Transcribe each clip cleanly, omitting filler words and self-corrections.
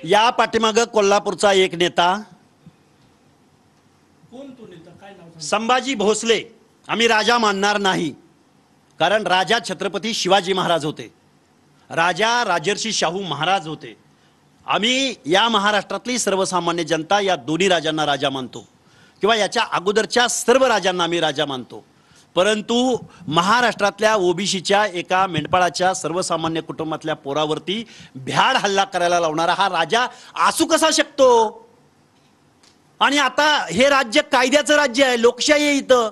या पाठीमागं कोल्हापूरचा एक नेता, कोण तो नेता, काय नाव सांगा? संभाजी भोसले. आम्ही राजा मानणार नाही, कारण राजा छत्रपती शिवाजी महाराज होते, राजा राजर्षी शाहू महाराज होते. आम्ही या महाराष्ट्रातली सर्वसामान्य जनता या दोन्ही राजांना राजा मानतो, किंवा याच्या अगोदरच्या सर्व राजांना आम्ही राजा मानतो. परंतु महाराष्ट्रातल्या ओबीसीच्या एका मेंढपाळाच्या सर्वसामान्य कुटुंबातल्या पोरावरती भ्याड हल्ला करायला लावणारा हा राजा असू कसा शकतो? आणि आता हे राज्य कायद्याचं राज्य आहे, लोकशाही आहे. इथं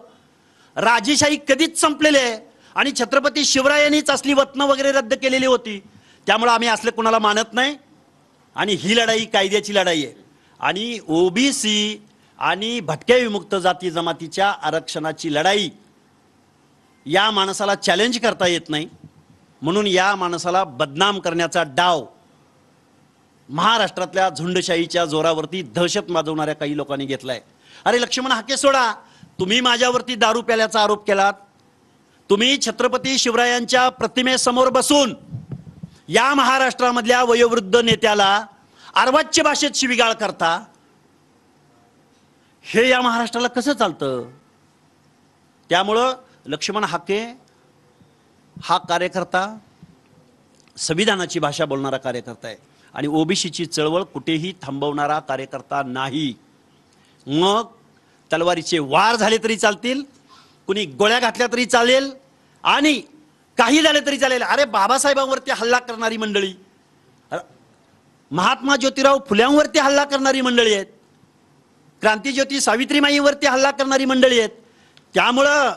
राजेशाही कधीच संपलेली आहे आणि छत्रपती शिवरायांनीच असली वतनं वगैरे रद्द केलेली होती. त्यामुळे आम्ही असले कुणाला मानत नाही आणि ही लढाई कायद्याची लढाई आहे. आणि ओबीसी आणि भटक्या विमुक्त जाती जमातीच्या आरक्षणाची लढाई या माणसाला चॅलेंज करता येत नाही, म्हणून या माणसाला बदनाम करण्याचा डाव महाराष्ट्रातल्या झुंडशाहीच्या जोरावरती दहशत माजवणाऱ्या काही लोकांनी घेतलाय. अरे लक्ष्मण हाके सोडा, तुम्ही माझ्यावरती दारू प्याल्याचा आरोप केलात, तुम्ही छत्रपती शिवरायांच्या प्रतिमेसमोर बसून या महाराष्ट्रामधल्या वयोवृद्ध नेत्याला अर्वाच्य भाषेत शिवीगाळ करता. हे या महाराष्ट्राला कसं चालतं? त्यामुळं लक्ष्मण हाके हा कार्यकर्ता संविधानाची भाषा बोलणारा कार्यकर्ता आहे आणि ओबीसीची चळवळ कुठेही थांबवणारा कार्यकर्ता नाही. मग तलवारीचे वार झाले तरी चालतील, कुणी गोळ्या घातल्या तरी चालेल आणि काही झाले तरी चालेल. अरे बाबासाहेबांवरती हल्ला करणारी मंडळी, महात्मा ज्योतिराव फुल्यांवरती हल्ला करणारी मंडळी आहेत, क्रांतिज्योती सावित्रीमाईंवरती हल्ला करणारी मंडळी आहेत. त्यामुळं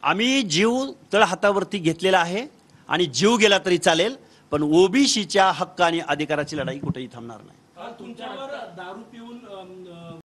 आम्ही जीव तळहातावरती घेतलेला आहे आणि जीव गेला तरी चालेल, पण ओबीसीच्या हक्क आणि अधिकाराची लढाई कुठेही थांबणार नाही. तुमच्यावर दारू पिऊन